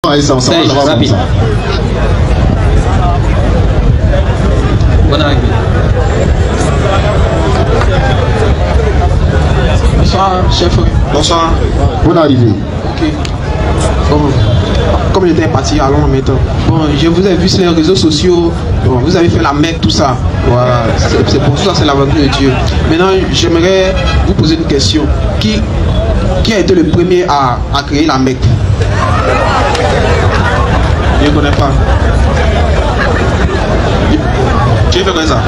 travailler ça ensemble. Rapide. Bonne arrivée. Bonsoir, chef. Bonsoir. Bonne arrivée. Ok. Bon, comme j'étais parti à Londres maintenant, bon, je vous ai vu sur les réseaux sociaux, bon, vous avez fait la Mecque, tout ça. Voilà, c'est pour ça, c'est l'aventure de Dieu. Maintenant, j'aimerais vous poser une question. Qui a été le premier à créer la Mecque? Je ne connais pas. Tu veux faire ça?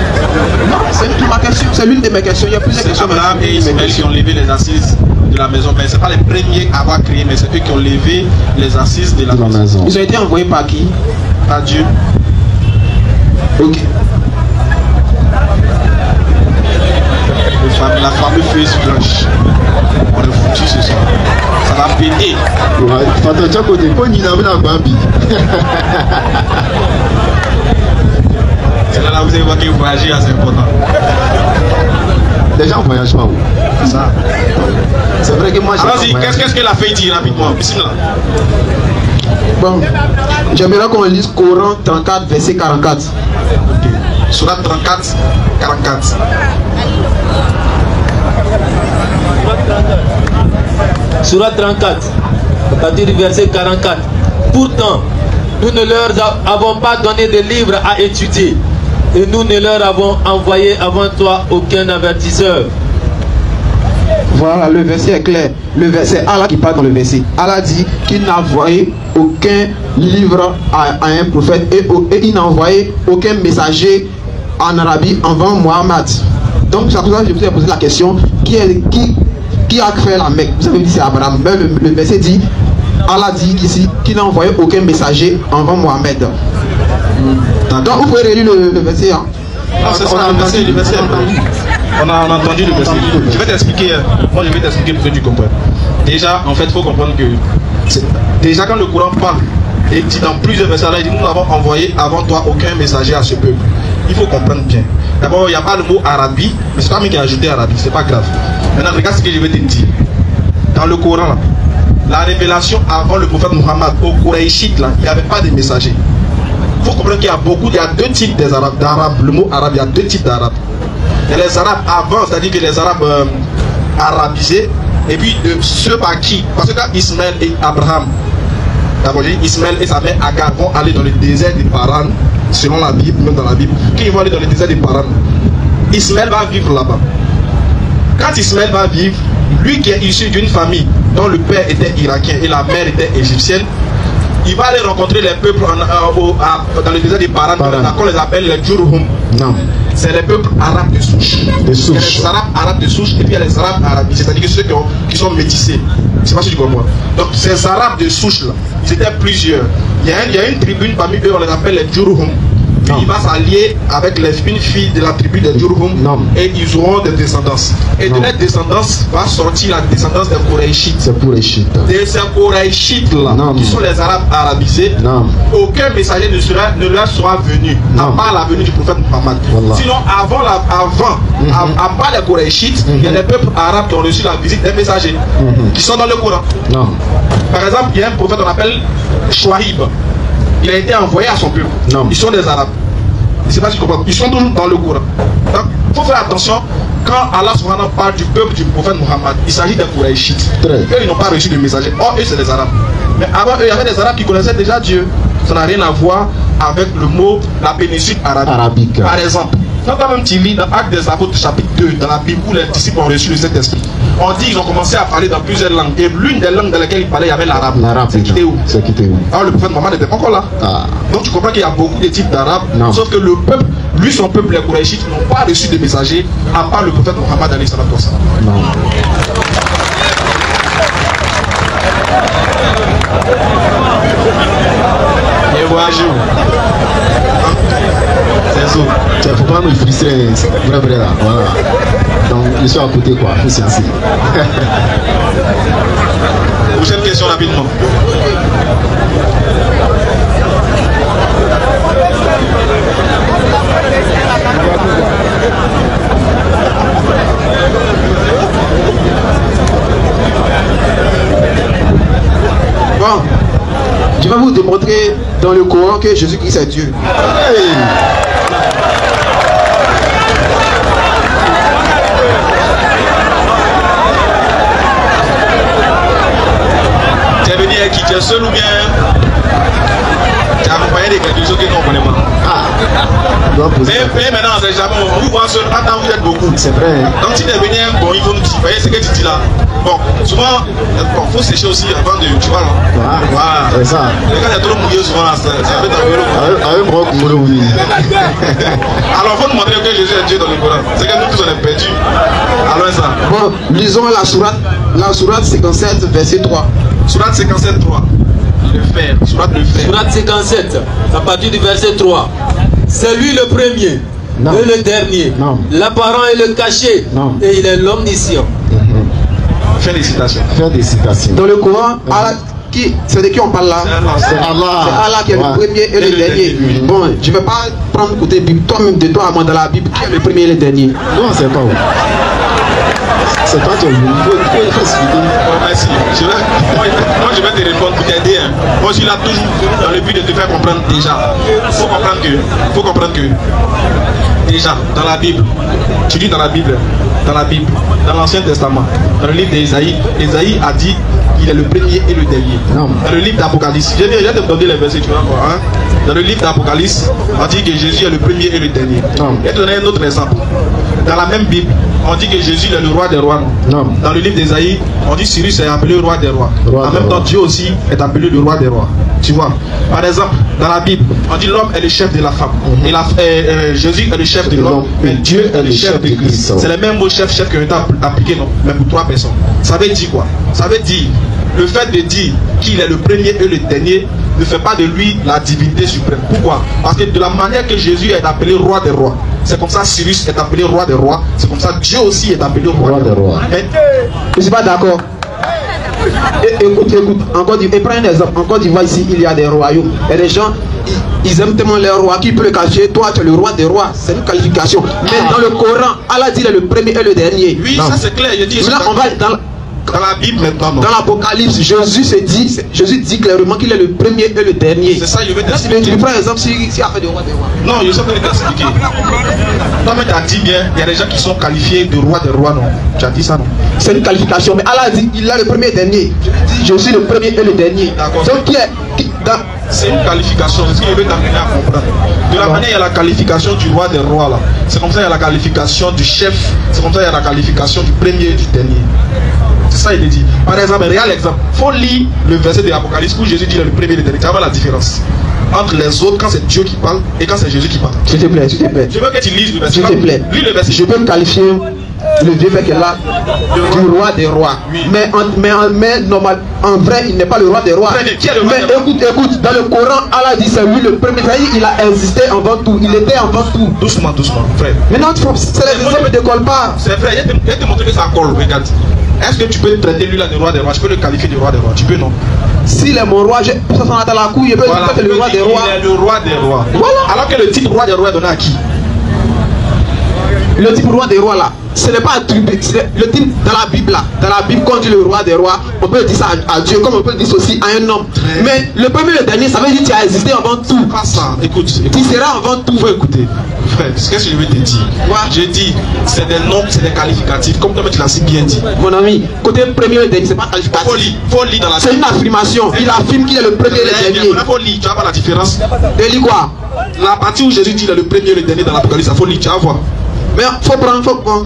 Non, c'est ma question, c'est l'une de mes questions. Il y a plusieurs questions. Abraham et Ismaël qui ont levé les assises de la maison. Mais ce n'est pas les premiers à avoir créé, mais c'est eux qui ont levé les assises de la maison. Ils ont été envoyés par qui? Par Dieu. Ok. La fameuse feuille blanche. On est foutu ce soir. Ça va péter. C'est là où vous avez vu que voyager, c'est important. Les gens ne voyagent pas où? C'est ça. C'est vrai que moi j'ai. Allons-y, qu'est-ce que la feuille dit rapidement? Bismillah. Bon, j'aimerais qu'on lise Coran 34, verset 44. Okay. Surat 34, 44. Surat 34, à partir du verset 44. Pourtant, nous ne leur avons pas donné de livres à étudier, et nous ne leur avons envoyé avant toi aucun avertisseur. Voilà, le verset est clair. Le verset, Allah qui parle dans le verset. Allah dit qu'il n'a envoyé aucun livre à un prophète et il n'a envoyé aucun messager en Arabie avant Mohammed. Donc c'est pour ça que je vous ai posé la question, qui a créé la Mecque? Vous avez dit c'est Abraham. Mais le verset dit, Allah dit ici qu'il n'a envoyé aucun messager avant Mohammed. Donc vous pouvez relire le verset. Hein? Ah, c'est ça, le verset. On a entendu le verset. Je vais t'expliquer. Moi, je vais t'expliquer pour que tu comprennes. Déjà, en fait, il faut comprendre que déjà quand le Coran parle et dit dans plusieurs versets, il dit nous n'avons envoyé avant toi aucun messager à ce peuple. Il faut comprendre bien. D'abord, il n'y a pas le mot Arabie, mais c'est pas moi qui ai ajouté Arabie, c'est pas grave. Maintenant, regarde ce que je vais te dire. Dans le Coran, la révélation avant le prophète Muhammad, au Quraïshite, il n'y avait pas de messager. Il faut comprendre qu'il y a deux types d'arabes. Le mot arabe, il y a deux types d'arabes. Il y a les arabes avant, c'est-à-dire que les arabes arabisés, et puis ceux par qui, parce que Ismaël et Abraham, d'abord Ismaël et sa mère Agar vont aller dans le désert des Paran, selon la Bible, même dans la Bible, quand ils vont aller dans le désert des Paran, Ismaël va vivre là-bas. Quand Ismaël va vivre, lui qui est issu d'une famille dont le père était irakien et la mère était égyptienne, il va aller rencontrer les peuples dans le désert des Paran, qu'on les appelle les Jurhum. Non. C'est les peuples arabes de souche. Il y a les arabes arabes de souche et puis il y a les arabes arabisés, c'est-à-dire que ceux qui sont métissés. Je ne sais pas si tu comprends. Donc ces arabes de souche là, ils étaient plusieurs. Il y a une tribu parmi eux, on les appelle les Jurhum. Puis il va s'allier avec une fille de la tribu des Jurhum et ils auront des descendances. Et de leur descendance va sortir la descendance des Quraïchites. C'est Quraïchites. De ces Quraïchites là, qui sont les arabes arabisés, aucun messager ne leur sera venu, à part la venue du prophète Muhammad. Voilà. Sinon, à part les Quraïchites, il y a des peuples arabes qui ont reçu la visite des messagers, qui sont dans le Coran. Par exemple, il y a un prophète qu'on appelle Shuaib. Il a été envoyé à son peuple. Ils sont des arabes. Je ne sais pas si tu comprends. Ils sont toujours dans le Coran. Donc, il faut faire attention. Quand Allah subhanahu parle du peuple du prophète Muhammad, il s'agit des Quraïchites. Eux, ils n'ont pas reçu de messager. Or, eux, c'est des arabes. Mais avant eux, il y avait des arabes qui connaissaient déjà Dieu. Ça n'a rien à voir avec le mot la péninsule arabique. Par exemple, quand même tu lis dans Actes des Apôtres chapitre 2, dans la Bible où les disciples ont reçu le Saint-Esprit, on dit qu'ils ont commencé à parler dans plusieurs langues. Et l'une des langues dans lesquelles ils parlaient, il y avait l'arabe. C'est quitté où? Alors le prophète Mohammed n'était pas encore là. Donc tu comprends qu'il y a beaucoup de types d'arabes. Sauf que le peuple, lui, son peuple, les Quraïchites, n'ont pas reçu de messagers à part le prophète Mohammed alayhi salatu wa salam. Et voyagez où? C'est ça. Il ne faut pas nous frustrer, vrai là. Voilà. Donc, je suis à côté quoi, il faut s'y asseoir. Prochaine question rapidement. Bon, je vais vous nous démontrer dans le Coran que Jésus-Christ est Dieu. Tu es venu avec qui? Tu es seul ou bien tu as accompagné des quelque chose que nous ne connaissons pas? Mais maintenant, c'est jamais. On vous voit seul. Attends, vous êtes beaucoup. C'est vrai. Donc si tu es venu, bon, il faut nous dire. Vous voyez ce que tu dis là. Bon, souvent, il faut sécher aussi avant de. Tu vois là. Voilà. C'est ça. Mais quand il y a trop mouillé, souvent là, ça fait ta vélo. Avec moi, oui. Alors, il faut nous montrer que Jésus est Dieu dans le Coran. C'est que nous tous on est perdus. Alors, ça. Bon, lisons la sourate 57, verset 3. Sourate 57, 3. Le fer. Sourate le fer. Sourate 57, à partir du verset 3. C'est lui le premier Non. et le dernier, Non. l'apparent et le caché, Non. et il est l'omniscient. Fais des citations. Faire des citations. Dans le Coran, c'est de qui on parle là? C'est Allah. C'est Allah qui est le premier et le dernier. Bon, je ne vais pas prendre côté Bible. Toi-même, de toi à moi dans la Bible, qui est le premier et le dernier? Non, c'est pas où. C'est toi qui es venu. Il faut expliquer. Bon, merci. Moi, je vais te répondre pour t'aider. Hein. Moi, je suis là toujours dans le but de te faire comprendre déjà. Il faut comprendre que déjà, dans la Bible, tu dis dans la Bible, dans l'Ancien Testament, dans le livre d'Ésaïe, Ésaïe a dit qu'il est le premier et le dernier. Non. Dans le livre d'Apocalypse, je vais te donner les versets, tu vas voir. Hein? Dans le livre d'Apocalypse, on dit que Jésus est le premier et le dernier. Non. Je vais te donner un autre exemple. Dans la même Bible, on dit que Jésus est le roi des rois. Non. Dans le livre d'Ésaïe, on dit Cyrus est appelé le roi des rois. Roi En des même temps, rois. Dieu aussi est appelé le roi des rois. Tu vois. Par exemple, dans la Bible, on dit l'homme est le chef de la femme. Et Jésus est le chef de l'homme. Mais Dieu est le chef de Christ. C'est le même mot chef qui a été appliqué, non? Mais pour 3 personnes. Ça veut dire quoi? Ça veut dire le fait de dire qu'il est le premier et le dernier ne fait pas de lui la divinité suprême. Pourquoi? Parce que de la manière que Jésus est appelé roi des rois, c'est comme ça Cyrus est appelé roi des rois, c'est comme ça Dieu aussi est appelé roi des rois. Mais Je ne suis pas d'accord. Écoute, et prends un exemple. En Côte d'Ivoire, ici, il y a des royaumes. Et les gens, ils aiment tellement les rois. Qui peut le cacher? Toi, tu es le roi des rois. C'est une qualification. Mais dans le Coran, Allah dit il est le premier et le dernier. oui, Non. ça c'est clair. Je dis, Maintenant, on va dans la Bible maintenant. Non. dans l'Apocalypse. Jésus dit clairement qu'il est le premier et le dernier. C'est ça, je vais Mais t'expliquer. tu prends un exemple si a fait de roi des rois. Non, je sais pas t'expliquer. Toi-même, tu as dit bien, il y a des gens qui sont qualifiés de roi des rois, non? Tu as dit ça, non? C'est une qualification. Mais Allah dit il est le premier et le dernier. Je suis le premier et le dernier. D'accord. Donc, C'est une qualification, c'est ce que je vais t'amener à comprendre. De la manière, il y a la qualification du roi des rois, là. C'est comme ça, il y a la qualification du chef. C'est comme ça, il y a la qualification du premier et du dernier. C'est ça, il est dit. Par exemple, un réel exemple. Il faut lire le verset de l'Apocalypse où Jésus dit il est le premier et le dernier. Tu vas voir la différence entre les autres quand c'est Dieu qui parle et quand c'est Jésus qui parle. s'il te plaît, s'il te plaît. Je veux que tu lises le verset. S'il te plaît. Lis le verset. Je peux me qualifier le vieux mec est là du roi des rois. Oui. Mais normal, en vrai, il n'est pas le roi des rois. Très bien. Qui est le roi Mais des rois? écoute, dans le Coran, Allah dit c'est lui le premier. C'est-à-dire, il a existé avant tout. Il était avant tout. Doucement, frère. Maintenant, c'est les exemples ne décollent pas. C'est vrai, je vais te montrer que ça colle, regarde. Est-ce que tu peux traiter lui là de roi des rois? Je peux le qualifier de roi des rois? Tu peux, non? S'il est mon roi, pour ça, ça dans la couille, je peux dire que c'est le roi des rois. Il est le roi des rois. Voilà. Alors que le titre roi des rois est donné à qui? Le type roi des rois là, ce n'est pas attribué. Le type dans la Bible là, dans la Bible, quand on dit le roi des rois, on peut dire ça à Dieu, comme on peut dire ça aussi à un homme. Mais le premier et le dernier, ça veut dire que tu as existé avant tout. Pas ça. Écoute. Tu seras avant tout. Faut écouter. Frère, qu'est-ce que je vais te dire? Ouais. Je dis, c'est des noms, c'est des qualificatifs. Comme toi, tu l'as si bien dit. Mon ami, côté premier et dernier, c'est pas qualificatif. Faut lire dans la C'est une affirmation. Il affirme qu'il est le premier et le dernier. Faut lire, tu vas voir la différence. Et dit quoi? La partie où Jésus dit il est le premier et le dernier dans l'Apocalypse, il faut lire, tu vas voir. Mais faut prendre,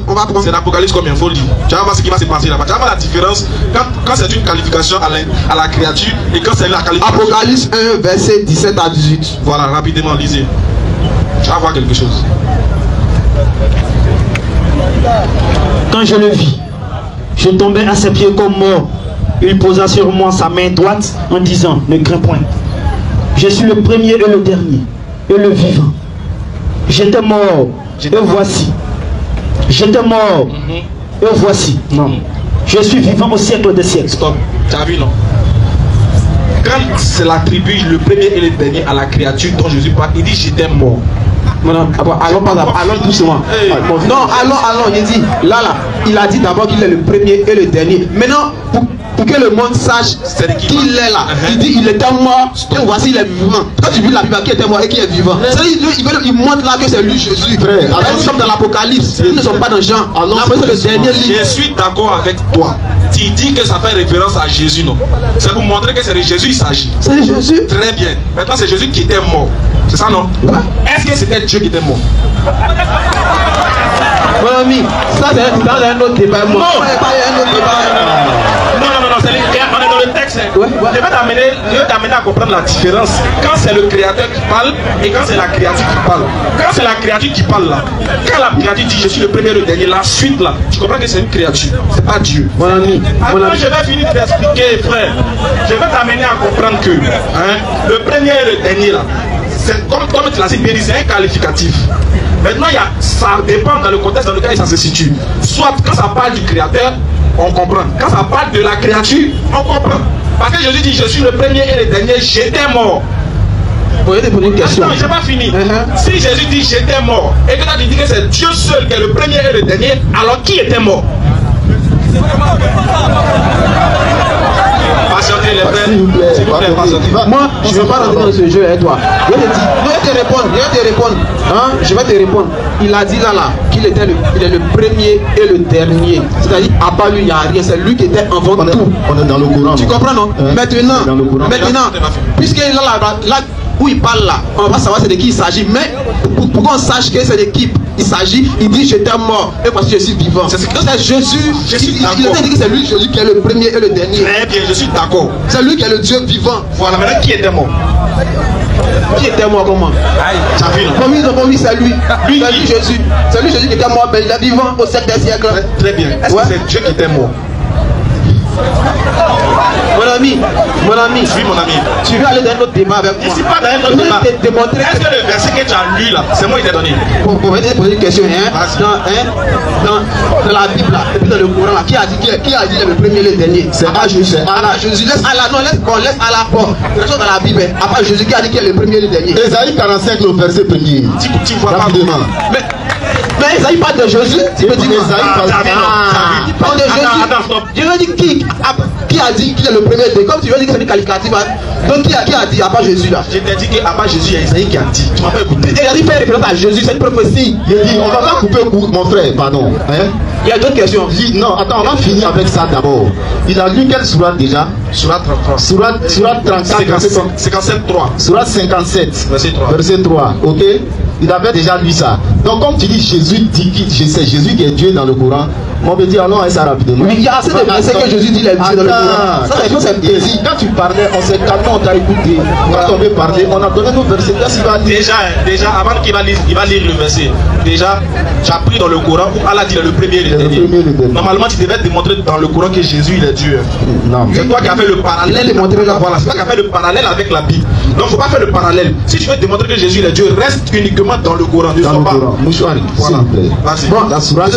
on va prendre. C'est l'Apocalypse combien? Faut lire. Tu vas voir ce qui va se passer là-bas. Tu vas voir la différence quand c'est une qualification à la créature et quand c'est la qualification. Apocalypse 1, verset 17 à 18. Voilà, rapidement, lisez. Tu vas voir quelque chose. Quand je le vis, je tombais à ses pieds comme mort. Il posa sur moi sa main droite en disant, ne crains point. Je suis le premier et le dernier, et le vivant. J'étais mort, et voici. J'étais mort, et voici. Non. Je suis vivant au siècle des siècles. Stop. Tu as vu, non? Quand c'est l'attribut, le premier et le dernier à la créature dont Jésus parle, il dit j'étais mort. Maintenant, allons doucement. Hey. Non, allons, il dit, là, il a dit d'abord qu'il est le premier et le dernier. Maintenant, pour pour que le monde sache qu'il est là. Il dit il était mort et voici il est vivant. Quand tu vis la Bible, qui était mort et qui est vivant, il montre là que c'est lui Jésus. Frère, nous sommes dans l'Apocalypse, nous ne sommes pas dans Jean. C'est le dernier livre. Je suis d'accord avec toi. Tu dis que ça fait référence à Jésus, non? C'est pour montrer que c'est de Jésus il s'agit. C'est Jésus. Très bien. Maintenant c'est Jésus qui était mort. C'est ça, non? Est-ce que c'était Dieu qui était mort? Mon ami, ça c'est dans un autre débat. Non, non, c'est on est dans le texte. Ouais. Je vais t'amener à comprendre la différence. Quand c'est le créateur qui parle et quand c'est la créature qui parle. Quand c'est la créature qui parle là, quand la créature dit je suis le premier et le dernier, la suite là, tu comprends que c'est une créature, c'est pas Dieu. Mon ami, je vais finir de t'expliquer, frère. Je vais t'amener à comprendre que le premier et le dernier là, c'est comme tu l'as dit bien dit, c'est un qualificatif. Maintenant, ça dépend dans le contexte dans lequel ça se situe. Soit quand ça parle du créateur, on comprend. Quand ça parle de la créature, on comprend. Parce que Jésus dit, je suis le premier et le dernier, j'étais mort. Vous pouvez te poser une question. Non, je n'ai pas fini. Si Jésus dit, j'étais mort, et que tu as dit que c'est Dieu seul qui est le premier et le dernier, alors qui était mort? Patientez les frères. S'il vous plaît, patientez. Moi, je ne veux pas rentrer dans ce jeu avec toi. Je vais te répondre. Je vais te répondre. Il a dit là qu'il était il est le premier et le dernier. C'est-à-dire, à part lui, il n'y a rien. C'est lui qui était avant tout. On est dans le Coran. Tu comprends, non? Maintenant, puisque là où il parle là, on va savoir c'est de qui il s'agit. Mais pour qu'on sache que c'est de qui il s'agit, il dit j'étais mort et parce que je suis vivant. C'est Jésus. Il a dit que c'est lui Jésus qui est le premier et le dernier. Très bien, je suis d'accord. C'est lui qui est le Dieu vivant. Voilà, maintenant qui était mort? Qui était mort comment? Comme c'est lui. C'est lui Jésus. C'est lui Jésus qui était mort, mais il est vivant au 7e siècle. Très bien. Est-ce que c'est Dieu qui était mort? Mon ami, oui, mon ami. Tu veux aller dans un autre débat avec moi? Ici, pas dans un autre débat. Est-ce que le verset que tu as lu là, c'est moi qui t'ai donné? Pour te poser une question, dans la Bible là, et puis dans le Coran là, qui a dit le premier et le dernier? C'est pas Jésus. Jésus, laisse Allah, non, laisse Allah fort. Dans la Bible, à part Jésus qui a dit qu'il est le premier et le dernier. Ésaïe 45, le verset 1er. Tu vois pas rapidement. Mais Isaïe parle de Jésus. Tu veux dire Isaïe parle de Jésus. Je veux dire qui a dit qu'il est le premier de comme tu veux dire que c'est une qualificative. Donc qui a dit à part Jésus là? Je t'ai dit qu'à part Jésus, il y a Isaïe qui a dit. Tu m'as pas écouté. Et il a dit faire référence à Jésus, c'est une prophétie. Il dit on va pas couper court, mon frère, pardon. Il y a d'autres questions. Non, attends, on va finir avec ça d'abord. Il a lu quelle sourate déjà? Sourate 33. Sourate 34, 57.3. Sourate 57, verset 3. Ok? Il avait déjà lu ça. Donc comme tu dis Jésus dit que c'est Jésus qui est Dieu dans le Coran, on peut dire allons à ça rapidement. Mais il y a assez de versets que Jésus dit les Dieu dans le Coran. Ça c'est plaisir. Quand tu parlais, on s'est calmé, on t'a écouté. Quand on veut parler, on a donné nos versets. Déjà, avant qu'il va lire le verset, déjà, tu as pris dans le Coran où Allah dit le premier et le dernier. Normalement, tu devais démontrer dans le Coran que Jésus il est Dieu. Non. C'est toi qui as fait le parallèle. Voilà, c'est toi qui as fait le parallèle avec la Bible. Donc, il ne faut pas faire le parallèle. Si tu veux démontrer que Jésus il est Dieu, reste uniquement dans le Coran. Dans le Coran. Mouchouari, s'il vous plaît. Bon, la sourate,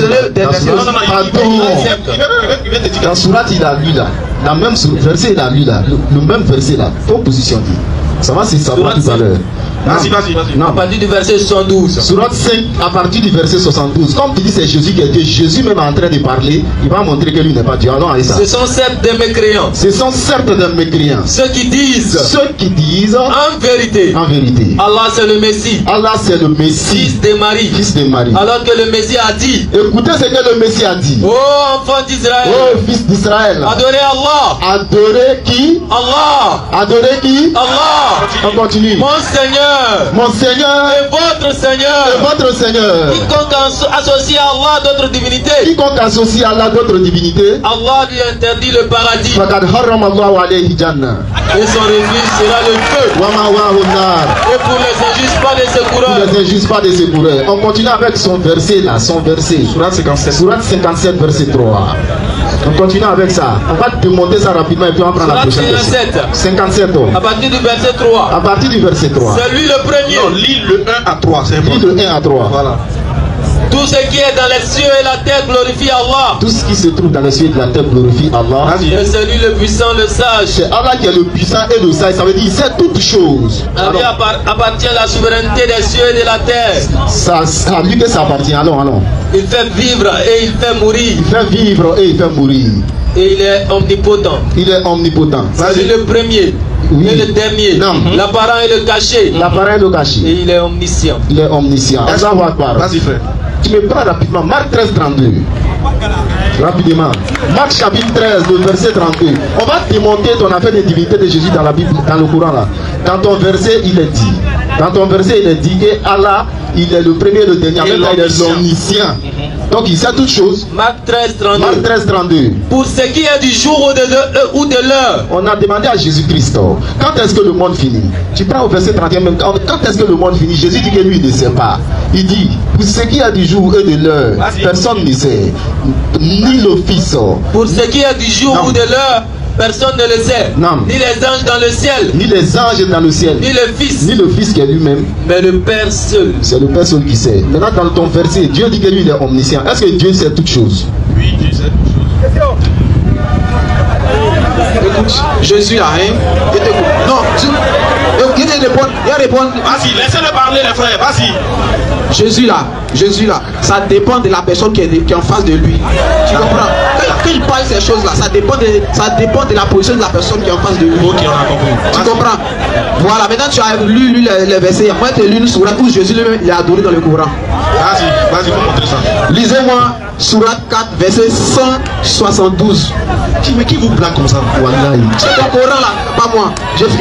la sourate, il a lu là. La même verset, il a lu là. Le même verset là. Faut positionner. Ça va, c'est ça tout à l'heure. Vas-y. À partir du verset 72. Sourate 5, à partir du verset 72. Comme tu dis, c'est Jésus qui est Dieu. Jésus même est en train de parler. Il va montrer que lui n'est pas Dieu. Allons à ça. Ce sont certes des mécréants. Ce sont certes des mécréants. Ceux qui disent. En vérité. Allah c'est le Messie. Allah c'est le Messie. Fils de Marie. Alors que le Messie a dit. Écoutez ce que le Messie a dit. Oh enfant d'Israël. Oh fils d'Israël. Adorez Allah. Adorez qui? Allah. Adorez qui? Allah. On continue. Mon Seigneur. Mon Seigneur et votre Seigneur. Et votre Seigneur. Quiconque associe à Allah d'autres divinités. Quiconque associe à Allah d'autres divinités. Allah lui interdit le paradis. Fakad haram Allahu alayhi jannah. Et son refuge sera le feu. Wama wa nar. Et pour les injustes pas des secoureurs. Pour les injustes pas des secoureurs. On continue avec son verset là, son verset. Sourate 57. Sourate 57 verset 3. On continue avec ça. On va démonter ça rapidement et puis on prend la prochaine. 57. À partir du verset 3. À partir du verset 3. C'est lui le premier. Non, lis le 1 à 3. Lis le 1 à 3. Voilà. Tout ce qui est dans les cieux et la terre glorifie Allah. Tout ce qui se trouve dans les cieux et la terre glorifie Allah. Et c'est lui le puissant, le sage. C'est Allah qui est le puissant et le sage. Ça veut dire il sait toutes choses. À lui appartient la souveraineté des cieux et de la terre. C'est à lui que ça appartient. Allons. Il fait vivre et il fait mourir. Il fait vivre et il fait mourir. Et il est omnipotent. Il est omnipotent. C'est le premier. Oui. Et le dernier. L'apparent et le caché. L'apparent et le caché. Et il est omniscient. Il est omniscient. Vas-y, frère. Tu me prends rapidement. Marc 13, 32. Rapidement. Marc chapitre 13, le verset 32. On va démonter ton affaire de divinité de Jésus dans la Bible, dans le Coran là. Dans ton verset, il est dit. Dans ton verset, il est dit que Allah, il est le premier et le dernier. Il est l'omniscient. Donc il sait toutes choses. Marc 13, 32. Marc 13, 32. Pour ce qui est du jour ou de l'heure. On a demandé à Jésus-Christ, quand est-ce que le monde finit? Tu prends au verset 31 même. Quand est-ce que le monde finit? Jésus dit que lui il ne sait pas. Il dit, pour ce qui est du jour et de l'heure, personne ne sait. Ni le Fils. Pour ce qui est du jour ou de l'heure, personne ne le sait. Non. Ni les anges dans le ciel. Ni les anges dans le ciel. Ni le Fils. Ni le Fils qui est lui-même. Mais le Père seul. C'est le Père seul qui sait. Maintenant dans ton verset, Dieu dit que lui il est omniscient. Est-ce que Dieu sait toutes choses? Oui, Dieu sait toutes choses. Écoute, Jésus là, hein? Non, il répond. Vas-y, laissez-le parler, les frères, vas-y. Jésus là, ça dépend de la personne qui est en face de lui. Tu comprends? Quand il parle ces choses là, ça dépend de la position de la personne qui est en face de lui. Ok, on a compris. Tu comprends? Voilà, maintenant tu as lu les versets. Moi, tu as lu une sourate où Jésus lui-même il est adoré dans le Coran. Vas-y, faut montrer ça. Lisez-moi sourate 4, verset 172. Mais qui vous blague comme ça? C'est ton Coran là, pas moi.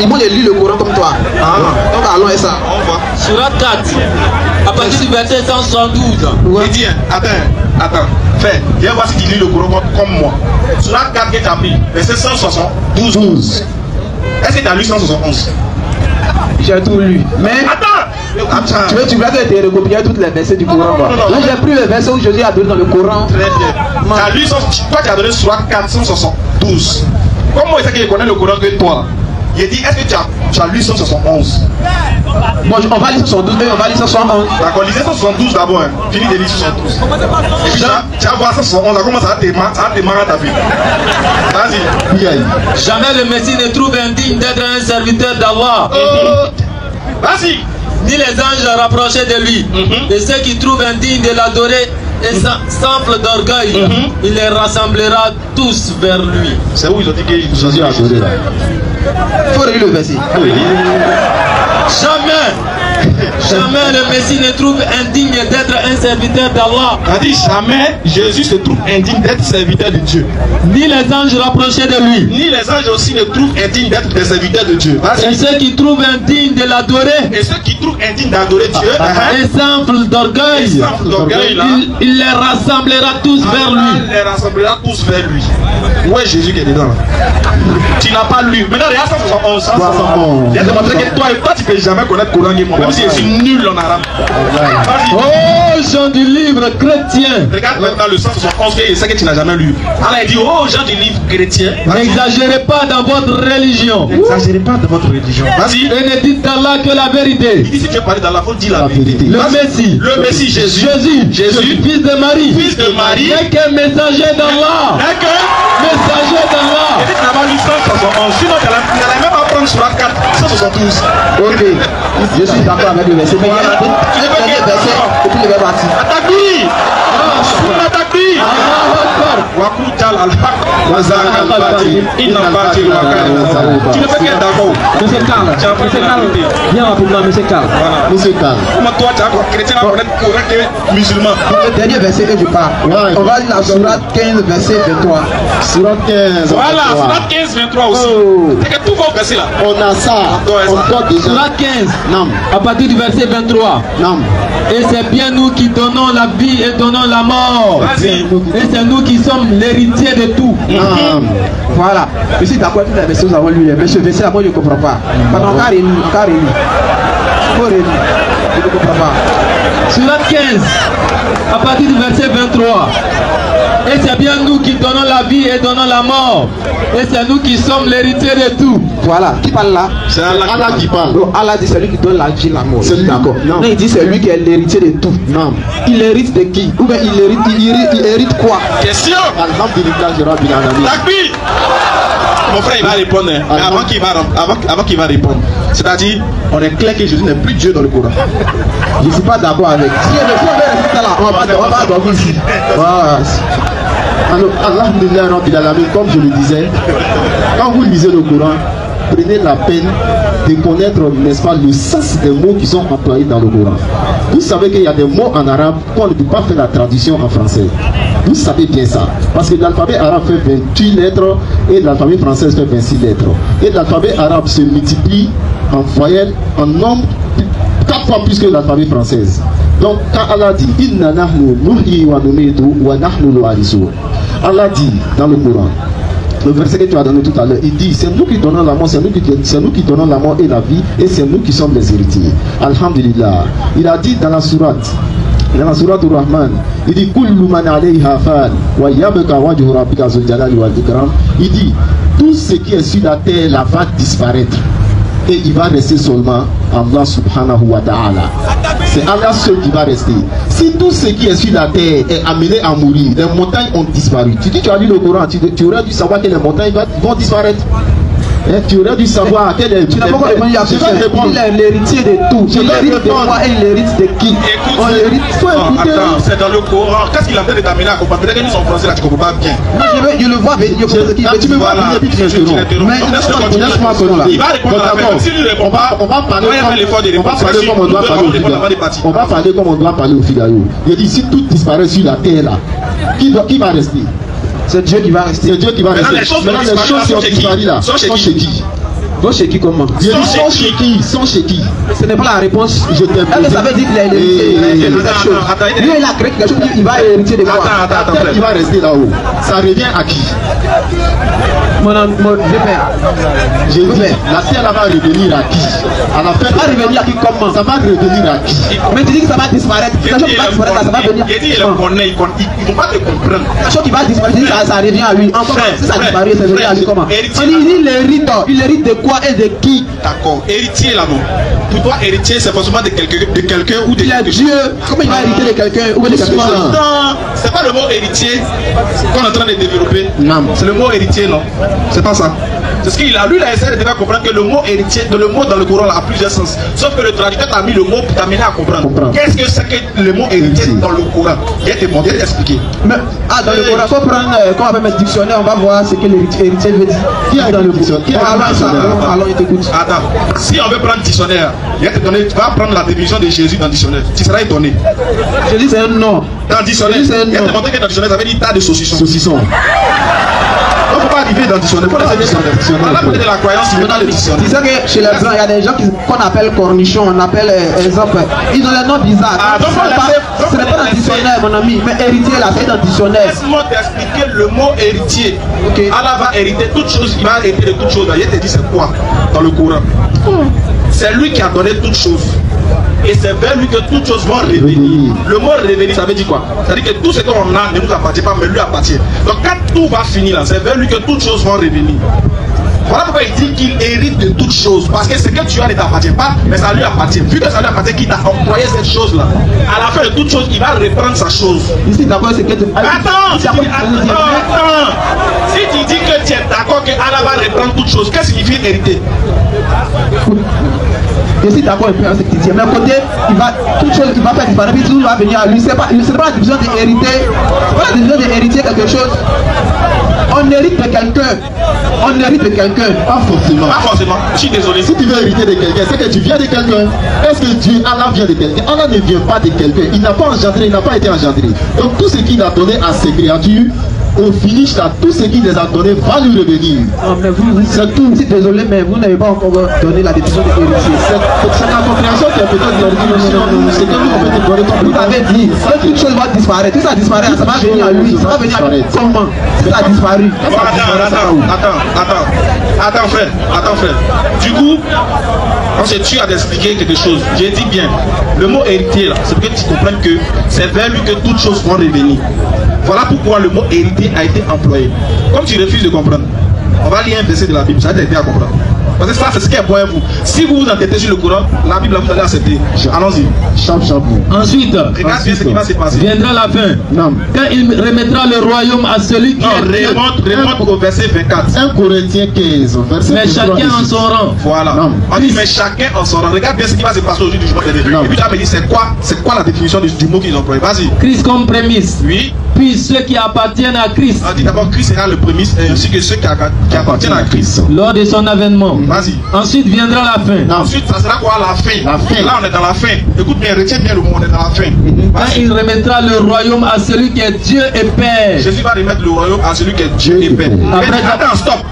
Moi j'ai lu le Coran comme toi. Donc allons et ça. On voit. Sourate 4, à partir du verset 172. Il dit, attends, fais, viens voir si tu lis le Coran comme moi. Sourate 4 que tu as pris, verset 172. Est-ce que tu as lu 171? J'ai tout lu. Mais attends. Tu vas te recopier toutes les versets du Coran. Là j'ai pris les versets où Jésus a donné dans le Coran. Très bien. Tu as lu, toi tu as donné Sourate 472. Comme moi, il sait qu'il connaît le Coran que toi. Il dit, est-ce que tu as lu 171? Bon, on va lire 172 et on va lire 171. D'accord, lisez 172 d'abord. Finis de lire 172. Et puis tu vas voir 171, comment ça va te marrer à ta vie. Vas-y. Jamais le Messie ne trouve indigne d'être un serviteur d'Allah. Vas-y. Ni les anges rapprochés de lui. Et ceux qui trouvent indigne de l'adorer et s'enflent d'orgueil, il les rassemblera tous vers lui. C'est où ils ont dit que Jésus a adoré là. Il faut lire le verset. Jamais le Messie ne trouve indigne d'être un serviteur d'Allah. On a dit jamais Jésus se trouve indigne d'être serviteur de Dieu. Ni les anges rapprochés de lui. Ni les anges aussi ne trouvent indigne d'être des serviteurs de Dieu. Et ceux qui trouvent indigne de l'adorer. Et ceux qui trouvent indigne d'adorer Dieu. Et s'enflent d'orgueil. Il les rassemblera tous vers lui. Il les rassemblera tous vers lui. Où est Jésus qui est dedans là? Tu n'as pas lu. Maintenant, regarde 171. Il a démontré que toi tu ne peux jamais connaître le Coran et moi. Même si je suis nul en arabe. Oh, gens du livre chrétien. Regarde maintenant le 171 et c'est que tu n'as jamais lu. Alors il dit, oh, gens du livre chrétien. N'exagérez pas dans votre religion. N'exagérez pas dans votre religion. Vas-y. Et ne dites d'Allah que la vérité. Il dit, si tu veux parler d'Allah, il faut dire la vérité. Le Messie, Jésus, fils de Marie, n'est qu'un messager d'Allah. Messager d'Allah. Et tu n'as pas lu 171. Sinon, tu n'allais même pas prendre sur la 4, 172. Ok, je suis d'accord avec le verset. Mais il y a des versets et puis il va partir. Attaque-lui! Attaque-lui! Wakoutal al-Haq, Wazak al-Batil, Inna-Batil Wakal. Tu ne peux qu'être d'accord. Monsieur Karl, viens rapidement, monsieur Karl. Monsieur Karl. Comment toi, tu es chrétien, tu es correct et musulman? Le dernier verset que je parle. On va lire la sourate 15, verset 23. Sourate 15. Voilà, sourate 15, 23 aussi. C'est que tout va au verset là. On a ça. On doit déjà. Sourate 15. Non. À partir du verset 23. Non. Et c'est bien nous qui donnons la vie et donnons la mort. Vas-y. Et c'est nous qui sommes l'héritier de tout. Voilà. Je suis d'accord avec les versets que nous avons lu. Mais ce verset là, moi je ne comprends pas. Pardon, carrément. Je ne comprends pas. Sourate 15. À partir du verset 23. Et c'est bien nous qui donnons la vie et donnons la mort. Et c'est nous qui sommes l'héritier de tout. Voilà, qui parle là? C'est Allah qui parle. Non, Allah dit c'est lui qui donne la vie, la mort. C'est lui. D'accord. Non, il dit c'est lui qui est l'héritier de tout. Non. Il hérite de qui? Ou bien il hérite quoi? Question. Alhamdulillah, Rabbil Alamin. Takbir. Mon frère, il va répondre. Hein. Mais avant qu'il va répondre, c'est-à-dire, on est clair que Jésus n'est plus Dieu dans le Coran. Je ne suis pas d'accord avec. Si on veut rester là, on va dormir ici. Voilà. Alors, Alhamdulillah, Rabbil Alamin, comme je le disais, quand vous lisez le Coran, prenez la peine de connaître, n'est-ce pas, le sens des mots qui sont employés dans le Coran. Vous savez qu'il y a des mots en arabe qu'on ne peut pas faire la traduction en français. Vous savez bien ça. Parce que l'alphabet arabe fait 28 lettres et l'alphabet français fait 26 lettres. Et l'alphabet arabe se multiplie en voyelles, en nombre, 4 fois plus que l'alphabet français. Donc quand Allah dit « Inna nahnu nuhyi wa numitu wa nahnu al-warisun » Allah dit dans le Coran, le verset que tu as donné tout à l'heure, il dit c'est nous qui donnons la mort, c'est nous qui donnons la mort et la vie, et c'est nous qui sommes les héritiers. Alhamdulillah. Il a dit dans la sourate Ar-Rahman, il dit kullu man alayha fan wa yabqa wajhu rabbika zul jalali wal ikram. Il dit tout ce qui est sur la terre là va disparaître et il va rester seulement Allah subhanahu wa ta'ala. C'est Allah seul qui va rester. Si tout ce qui est sur la terre est amené à mourir, les montagnes ont disparu. Tu dis tu as lu le Coran, tu aurais dû savoir que les montagnes vont disparaître. Tu aurais dû savoir quel est. Tu n'as pas encore répondu à ce question. Il est l'héritier de tout. Il hérite de quoi et il hérite de qui? Écoute, on hérite. Attends, c'est dans le Coran. Qu'est-ce qu'il a fait de t'amener à comprendre? Peut-être que nous sommes français là, tu ne comprends pas bien. Moi, je le vois, mais je pense qu'il tu me vois, mais laisse-moi là. Il va répondre à la fin. Si lui ne répond pas, on va parler comme on doit parler. On va parler comme on doit parler au Figaro. Il dit si tout disparaît sur la terre là, qui va rester? C'est Dieu qui va rester. C'est Dieu qui va rester. Maintenant, les choses qui ont disparu là, sont chez qui? Sont chez qui comment? Sont chez qui? Sont chez qui? Ce n'est pas la réponse. Je t'ai posé. Ça veut dire qu'il a hérité de cette chose. Lui, il a créé quelque chose, il va hériter de quoi? Attends. Il va rester là-haut. Ça revient à qui? Mon père. J'ai dit, la terre là va revenir à qui? À la fin. Ça va revenir à qui comment? Ça va revenir à qui? Mais tu dis que ça va disparaître. Ça va disparaître, ça va venir. Il dit, il le connaît, ils ne vont pas te comprendre. La chose qui va disparaître, ça revient à lui. Encore, si ça disparaît, ça revient à lui comment? Il hérite de quoi et de qui? D'accord. Héritier là-bas. Pour toi, héritier, c'est forcément de quelqu'un ou de quelque chose. Dieu. Comment il va hériter de quelqu'un ou de quelque chose? Non, c'est pas le mot héritier qu'on est en train de développer. Non. C'est le mot héritier, non? C'est pas ça. C'est ce qu'il a lu, il a essayé de faire comprendre que le mot héritier, le mot dans le Coran a plusieurs sens. Sauf que le traducteur t'a mis le mot pour t'amener à comprendre. Qu'est-ce que c'est que le mot héritier dans le Coran? Il a demandé d'expliquer. Mais dans le Coran, il faut prendre, quand on va mettre dictionnaire, on va voir ce que l'héritier veut dire. Qui est dans le dictionnaire? Alors, il t'écoute. Attends, si on veut prendre dictionnaire, il va te donner, tu vas prendre la définition de Jésus dans le dictionnaire. Tu seras étonné. Jésus, c'est un nom. Dans le dictionnaire, il va te montrer que dans le dictionnaire, ça veut dire tas de saucissons. On ne peut pas arriver dans le dictionnaire. On a parlé de la croyance dans le dictionnaire. Tu sais que chez les Blancs, il y a des gens qu'on appelle cornichons, on appelle, exemple, ils ont des noms bizarres. Ce n'est pas dans le dictionnaire, mon ami, mais héritier, là, c'est dans le dictionnaire. Laisse-moi t'expliquer le mot héritier. Allah va hériter toutes choses, il va hériter de toutes choses. Il te dit c'est quoi dans le Coran? C'est lui qui a donné toutes choses. Et c'est vers lui que toutes choses vont revenir. Le mot revenir, ça veut dire quoi? Ça veut dire que tout ce qu'on a ne nous appartient pas, mais lui appartient. Donc quand tout va finir là, c'est vers lui que toutes choses vont revenir. Voilà pourquoi il dit qu'il hérite de toutes choses. Parce que ce que tu as ne t'appartient pas, mais ça lui appartient. Vu que ça lui appartient, qu'il t'a employé cette chose-là. À la fin de toutes choses, il va reprendre sa chose. Ici, d'accord, c'est que tu... Attends. Si tu dis que tu es d'accord que Allah va reprendre toutes choses, qu'est-ce que signifie hériter? Je suis d'accord un peu avec ce que tu dis. Mais à côté, toute chose, il va faire disparaître, puis tout va venir à lui. Ce n'est pas la division d'hériter. C'est pas la division d'hériter quelque chose. On hérite de quelqu'un. On hérite de quelqu'un. Pas forcément. Pas forcément. Je suis désolé. Si tu veux hériter de quelqu'un, c'est que tu viens de quelqu'un. Est-ce que Dieu, Allah vient de quelqu'un? Allah ne vient pas de quelqu'un. Il n'a pas engendré, il n'a pas été engendré. Donc tout ce qu'il a donné à ses créatures, au finish là, tout ce qu'il les a donné va lui revenir. Mais vous, c'est tout. Je suis désolé, mais vous n'avez pas encore donné la décision de héritier. C'est la compréhension qui est Vous avez dit que toute chose va disparaître. Tout ça disparaît, ça va venir à lui. Ça va venir à lui. Comment? Ça a disparu. Attends frère. Du coup, tu as d'expliquer quelque chose. J'ai dit bien, le mot héritier là, c'est pour que tu comprennes que c'est vers lui que toutes choses vont revenir. Voilà pourquoi le mot héritier a été employé. Comme tu refuses de comprendre, on va lire un verset de la Bible, ça va t'aider à comprendre. Parce que ça, c'est ce qui est bon à vous. Si vous vous entêtez sur le Coran, la Bible, vous allez accepter. Allons-y. Ensuite, regarde bien ce qui va se passer. Viendra la fin. Non. Quand il remettra le royaume à celui qui est... remonte au verset 24. 1 Corinthiens 15, verset 23. Mais chacun en son rang. Voilà. Non. On dit, mais chacun en son rang. Regarde bien ce qui va se passer aujourd'hui du jugement des deux. Et puis tu vas me dire, c'est quoi la définition du mot qu'ils ont employé. Vas-y. Christ comme prémisse. Oui. Puis ceux qui appartiennent à Christ. On dit d'abord, Christ sera le prémisse, ainsi que ceux qui appartiennent à Christ. Lors de son avènement. Vas-y. Ensuite viendra la fin. Non. Ensuite, ça sera quoi la fin? La fin. Là, on est dans la fin. Écoute bien, retiens bien le mot, on est dans la fin. Quand il remettra le royaume à celui qui est Dieu et Père. Jésus va remettre le royaume à celui qui est Dieu et Père. Attends, stop.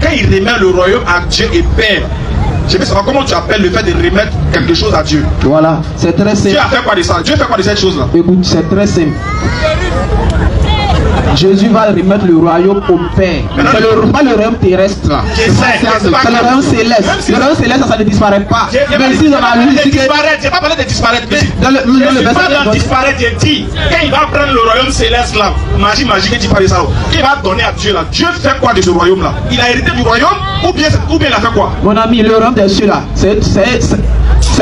Quand il remet le royaume à Dieu et Père, je veux savoir comment tu appelles le fait de remettre quelque chose à Dieu. Voilà, c'est très simple. Dieu a fait quoi de ça? Dieu fait quoi de cette chose-là? Écoute, c'est très simple. Jésus va remettre le royaume au Père. C'est pas le royaume terrestre là. C'est le royaume céleste. Le royaume céleste, ça ne disparaît pas. Mais si on a lu ici, j'ai pas parlé de disparaître. dans le verset Pas de disparaître, j'ai dit, quand il va prendre le royaume céleste là, magie, que tu parles de ça, qu'il va donner à Dieu là. Dieu fait quoi de ce royaume là? Il a hérité du royaume ou bien il a fait quoi? mon ami, le royaume des cieux là, c'est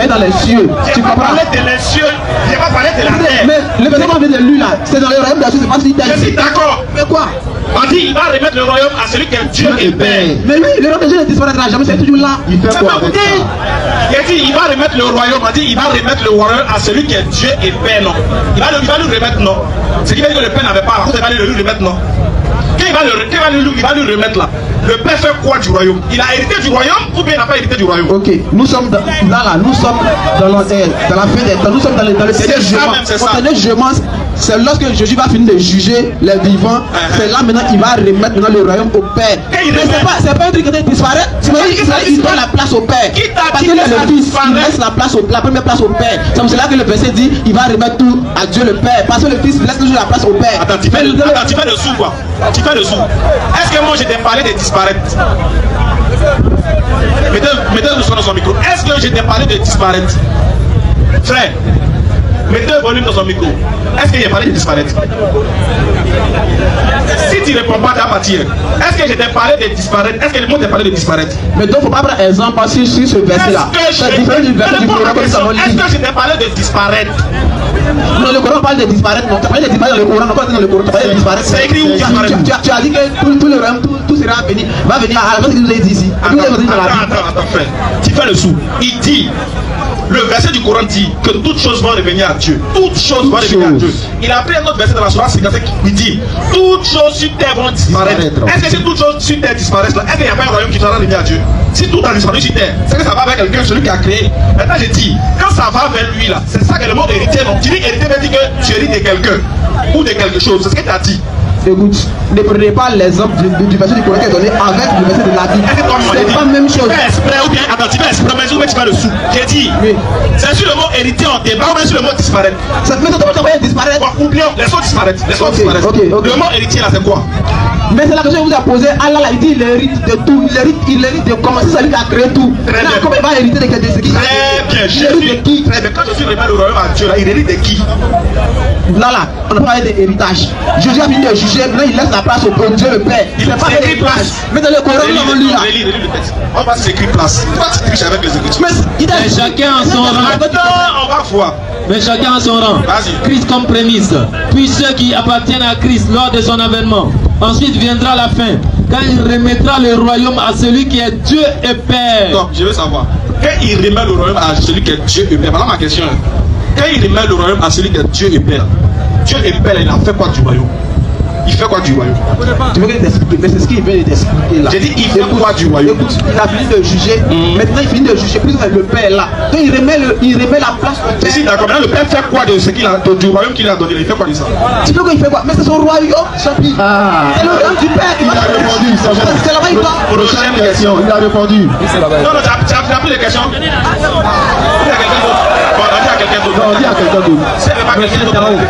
dans les cieux. J'ai pas parlé de les cieux, j'ai pas parlé de la terre. Mais le verset qu'on vient de lui là, c'est dans le royaume des cieux, c'est pas ce qu'il t'a Je suis dit. d'accord. Mais quoi? On dit il va remettre le royaume à celui qui est Dieu et Père. Mais oui, le royaume des cieux ne disparaîtra jamais, c'est toujours là. Il fait Ça quoi peut avec dire. ça? Il a dit il va remettre le royaume. On dit il va remettre le royaume à celui qui est Dieu et Père, non. Il va lui remettre, non. Ce qui veut dire que le Père n'avait pas. Il va lui remettre, non. Quand il va lui remettre là, le Père fait quoi du royaume? Il a hérité du royaume ou bien il n'a pas hérité du royaume? Ok, nous sommes nous sommes dans la fin des temps, nous sommes dans le dernier jugement. C'est lorsque Jésus va finir de juger les vivants, c'est là maintenant qu'il va remettre le royaume au Père. Mais c'est pas un truc qui va disparaître, il donne la place au Père. Parce que le Fils, il laisse la première place au Père. C'est pour cela que le verset dit, il va remettre tout à Dieu le Père. Parce que le Fils laisse toujours la place au Père. Attends, tu fais le sou quoi? Tu fais le sou. Est-ce que moi je t'ai parlé de disparaître? Mettez le son dans son micro. Est-ce que je t'ai parlé de disparaître? Frère, mettez le volume dans son micro. Est-ce que j'ai parlé de disparaître? Si tu ne réponds pas, tu vas partir. Est-ce que je t'ai parlé de disparaître? Est-ce que le mot t'a parlé de disparaître? Mais donc, il ne faut pas prendre exemple sur ce verset-là. C'est différent du verset du Coran comme nous avons lu. Est-ce que je t'ai parlé de disparaître? Non, le Coran parle de disparaître. Non, tu as parlé de disparaître dans le Coran. Non, pas dans le Coran. Tu as parlé de disparaître. C'est écrit où disparaître? Tu as dit que tout le royaume, tout sera béni. Va venir à la fin que nous l'avons dit ici. Attends, frère. Tu fais le sou. Il dit. Le verset du Coran dit que toutes choses vont revenir à Dieu. Toutes choses vont revenir à Dieu. Il a pris un autre verset dans la Sourate 55 qui dit toutes choses sur terre vont disparaître. Est-ce que si toutes choses sur terre disparaissent là, est-ce qu'il n'y a pas un royaume qui sera revenu à Dieu? Si tout a disparu sur terre, c'est que ça va vers quelqu'un, celui qui a créé. Maintenant je dis, quand ça va vers lui là, c'est ça que le mot héritier. Donc tu dis héritier veut dire que tu hérites de quelqu'un ou de quelque chose. C'est ce que tu as dit. Écoute, ne prenez pas l'exemple du verset du Coran qui est donné avec le verset de la Bible. C'est pas la même chose. Tu fais exprès ou bien attends, tu fais exprès, mais où tu vas dessous? J'ai dit, oui. C'est sur le mot héritier en débat ou bien sur le mot disparaître? Mais ça va disparaître. Ou bien, laissons disparaître. Okay. Le mot héritier là, c'est quoi? Mais c'est la question que vous a posée. Allah il dit il hérite de tout. Il hérite de comment? C'est celui qui a créé tout. Très bien. Comment il va hériter de ce qui a créé? Il hérite de qui? Très bien. Quand Jésus remet le royaume à Dieu, là, il hérite de qui? Là, on a parlé d'héritage. Jésus a fini de juger, maintenant il laisse la place au Dieu le Père. Il n'a pas écrit place. Mais dans le Coran, nous avons lu là. On va s'écrire place. Toi, tu triches avec les écritures. Mais chacun en son rang. On va voir. Mais chacun en son rang. Christ comme prémisse. Puis ceux qui appartiennent à Christ lors de son avènement. Ensuite viendra la fin, quand il remettra le royaume à celui qui est Dieu et Père. Donc, je veux savoir, quand il remet le royaume à celui qui est Dieu et Père, voilà ma question. Quand il remet le royaume à celui qui est Dieu et Père, Dieu et Père, il a fait quoi du royaume? Il fait quoi du royaume? Tu veux qu'il t'explique, mais c'est ce qu'il vient de t'expliquer là. J'ai dit, il fait quoi du royaume? Écoute, il a fini de juger, maintenant il finit de juger, plus le Père là. Donc il remet la place au Père. Si, d'accord, maintenant le Père fait quoi de ce qu'il a, du royaume qu'il a donné? Il fait quoi de ça? Tu veux qu'il fait quoi? Mais c'est son royaume, chapitre. C'est le royaume du Père. Il a répondu, c'est là-bas il va. Prochaine question, il a répondu. Non, tu as pris les questions. Non, dis à quelqu'un d'autre. C'est pas quelqu'un d'autre.